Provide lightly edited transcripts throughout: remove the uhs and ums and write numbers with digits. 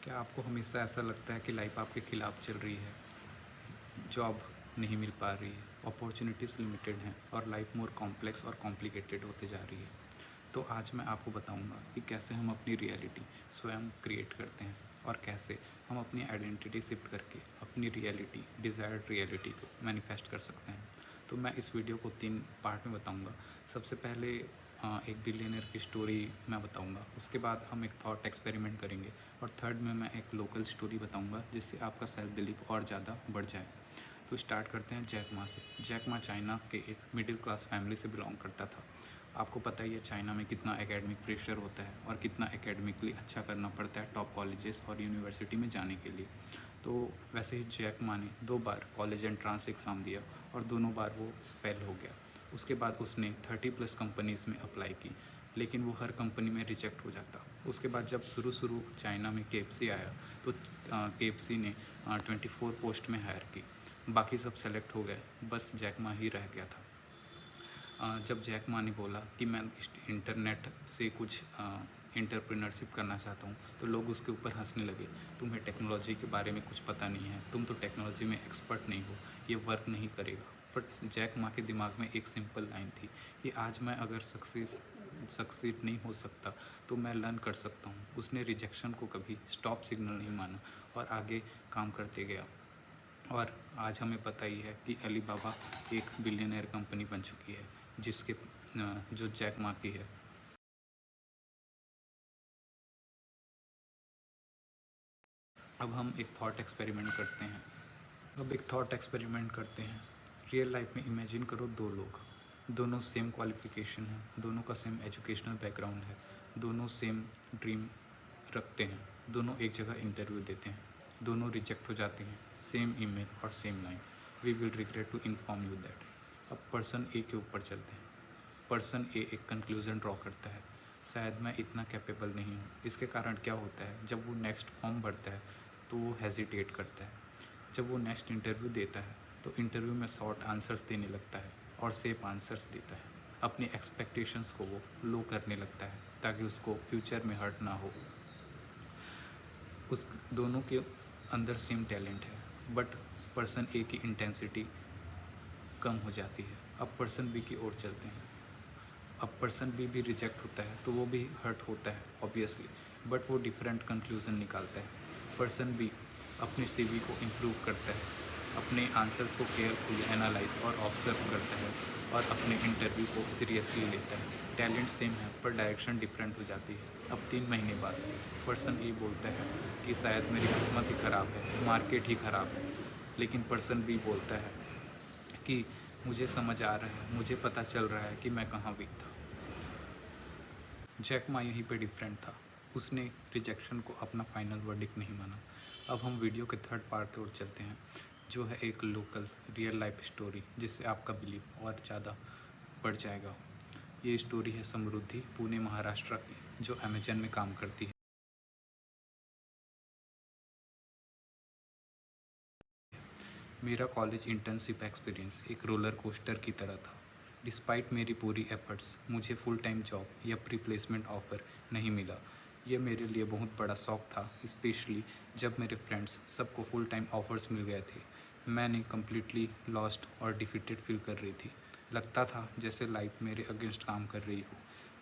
क्या आपको हमेशा ऐसा लगता है कि लाइफ आपके खिलाफ चल रही है? जॉब नहीं मिल पा रही है, अपॉर्चुनिटीज़ लिमिटेड हैं और लाइफ मोर कॉम्प्लेक्स और कॉम्प्लिकेटेड होते जा रही है। तो आज मैं आपको बताऊंगा कि कैसे हम अपनी रियलिटी स्वयं क्रिएट करते हैं और कैसे हम अपनी आइडेंटिटी शिफ्ट करके अपनी रियलिटी, डिज़ायर्ड रियलिटी को मैनिफेस्ट कर सकते हैं। तो मैं इस वीडियो को 3 पार्ट में बताऊंगा। सबसे पहले एक बिलियनर की स्टोरी मैं बताऊंगा, उसके बाद हम एक थॉट एक्सपेरिमेंट करेंगे और थर्ड में मैं एक लोकल स्टोरी बताऊंगा जिससे आपका सेल्फ बिलीफ और ज़्यादा बढ़ जाए। तो स्टार्ट करते हैं जैक मा से। जैक मा चाइना के एक मिडिल क्लास फैमिली से बिलोंग करता था। आपको पता ही है चाइना में कितना एकेडमिक प्रेशर होता है और कितना एकेडमिकली अच्छा करना पड़ता है टॉप कॉलेजेस और यूनिवर्सिटी में जाने के लिए। तो वैसे ही जैक मा ने 2 बार कॉलेज एंट्रांस एग्ज़ाम दिया और दोनों बार वो फेल हो गया। उसके बाद उसने 30+ कंपनीज़ में अप्लाई की, लेकिन वो हर कंपनी में रिजेक्ट हो जाता। उसके बाद जब शुरू चाइना में केएफसी आया तो केएफसी ने 24 पोस्ट में हायर की। बाकी सब सेलेक्ट हो गए, बस जैक मा ही रह गया था। जब जैक मा ने बोला कि मैं इंटरनेट से कुछ एंटरप्रेन्योरशिप करना चाहता हूँ, तो लोग उसके ऊपर हंसने लगे। तुम्हें टेक्नोलॉजी के बारे में कुछ पता नहीं है, तुम तो टेक्नोलॉजी में एक्सपर्ट नहीं हो, ये वर्क नहीं करेगा। बट जैक मा के दिमाग में एक सिंपल लाइन थी कि आज मैं अगर सक्सीड नहीं हो सकता तो मैं लर्न कर सकता हूँ। उसने रिजेक्शन को कभी स्टॉप सिग्नल नहीं माना और आगे काम करते गया। और आज हमें पता ही है कि अलीबाबा एक बिलियनर कंपनी बन चुकी है, जिसके जो जैक मा की है। अब हम एक थॉट एक्सपेरिमेंट करते हैं। रियल लाइफ में इमेजिन करो 2 लोग, दोनों सेम क्वालिफिकेशन है, दोनों का सेम एजुकेशनल बैकग्राउंड है, दोनों सेम ड्रीम रखते हैं, दोनों एक जगह इंटरव्यू देते हैं, दोनों रिजेक्ट हो जाते हैं, सेम ईमेल और same line, we will regret to inform you that. अब पर्सन ए के ऊपर चलते हैं। पर्सन ए एक कंक्लूज़न ड्रॉ करता है, शायद मैं इतना कैपेबल नहीं हूँ। इसके कारण क्या होता है, जब वो नेक्स्ट फॉर्म भरता है तो वो हेजिटेट करता है। जब वो नेक्स्ट इंटरव्यू देता है तो इंटरव्यू में शॉर्ट आंसर्स देने लगता है और सेफ आंसर्स देता है। अपनी एक्सपेक्टेशंस को वो लो करने लगता है ताकि उसको फ्यूचर में हर्ट ना हो। उस दोनों के अंदर सेम टैलेंट है, बट पर्सन ए की इंटेंसिटी कम हो जाती है। अब पर्सन बी की ओर चलते हैं। अब पर्सन बी भी रिजेक्ट होता है तो वो भी हर्ट होता है ऑब्वियसली, बट वो डिफरेंट कंक्लूज़न निकालता है। पर्सन बी अपने सीवी को इम्प्रूव करता है, अपने आंसर्स को केयरफुली एनालाइज और ऑब्जर्व करता है और अपने इंटरव्यू को सीरियसली लेता है। टैलेंट सेम है पर डायरेक्शन डिफरेंट हो जाती है। अब 3 महीने बाद पर्सन ए बोलता है कि शायद मेरी किस्मत ही ख़राब है, मार्केट ही ख़राब है। लेकिन पर्सन बी बोलता है कि मुझे समझ आ रहा है, मुझे पता चल रहा है कि मैं कहाँ वीक था। जैक मा यहीं पे डिफरेंट था। उसने रिजेक्शन को अपना फाइनल वर्डिक्ट नहीं माना। अब हम वीडियो के थर्ड पार्ट की ओर चलते हैं, जो है एक लोकल रियल लाइफ स्टोरी, जिससे आपका बिलीफ और ज़्यादा बढ़ जाएगा। ये स्टोरी है समृद्धि, पुणे महाराष्ट्र की, जो अमेजन में काम करती है। मेरा कॉलेज इंटर्नशिप एक्सपीरियंस एक रोलर कोस्टर की तरह था। डिस्पाइट मेरी पूरी एफर्ट्स, मुझे फुल टाइम जॉब या प्री प्लेसमेंट ऑफ़र नहीं मिला। यह मेरे लिए बहुत बड़ा शौक था, स्पेशली जब मेरे फ्रेंड्स सबको फुल टाइम ऑफ़र्स मिल गए थे। मैंने कम्प्लीटली लॉस्ट और डिफीटेड फील कर रही थी। लगता था जैसे लाइफ मेरे अगेंस्ट काम कर रही हो।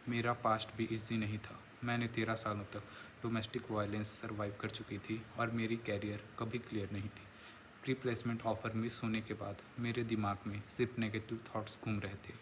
मेरा पास्ट भी ईजी नहीं था। मैंने 13 सालों तक डोमेस्टिक वायलेंस सर्वाइव कर चुकी थी और मेरी कैरियर कभी क्लियर नहीं थी। प्री प्लेसमेंट ऑफ़र मिस होने के बाद मेरे दिमाग में सिर्फ नेगेटिव थॉट्स घूम रहे थे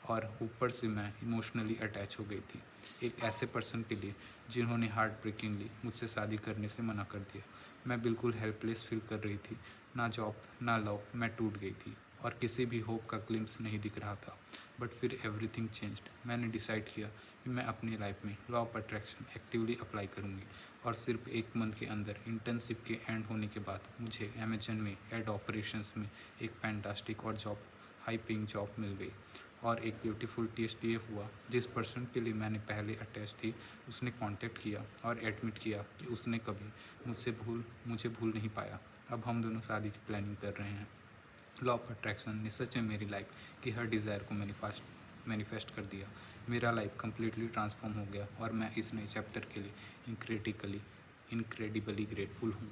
और ऊपर से मैं इमोशनली अटैच हो गई थी एक ऐसे पर्सन के लिए जिन्होंने हार्ट ब्रेकिंगली मुझसे शादी करने से मना कर दिया। मैं बिल्कुल हेल्पलेस फील कर रही थी, ना जॉब ना लव, मैं टूट गई थी और किसी भी होप का ग्लिम्स नहीं दिख रहा था। बट फिर एवरीथिंग चेंज्ड। मैंने डिसाइड किया कि मैं अपनी लाइफ में law of attraction actively apply करूँगी और सिर्फ 1 मंथ के अंदर इंटर्नशिप के एंड होने के बाद मुझे अमेजन में हेड ऑपरेशंस में एक फैंटास्टिक और हाई पेइंग जॉब मिल गई। और एक ब्यूटीफुल TSTF हुआ। जिस पर्सन के लिए मैंने पहले अटैच थी उसने कांटेक्ट किया और एडमिट किया कि उसने कभी मुझे भूल नहीं पाया। अब हम दोनों शादी की प्लानिंग कर रहे हैं। लॉ ऑफ अट्रैक्शन ने सच में मेरी लाइफ की हर डिज़ायर को मैनिफेस्ट कर दिया। मेरा लाइफ कम्प्लीटली ट्रांसफॉर्म हो गया और मैं इस नए चैप्टर के लिए इंक्रेटिकली इनक्रेडिबली ग्रेटफुल हूँ।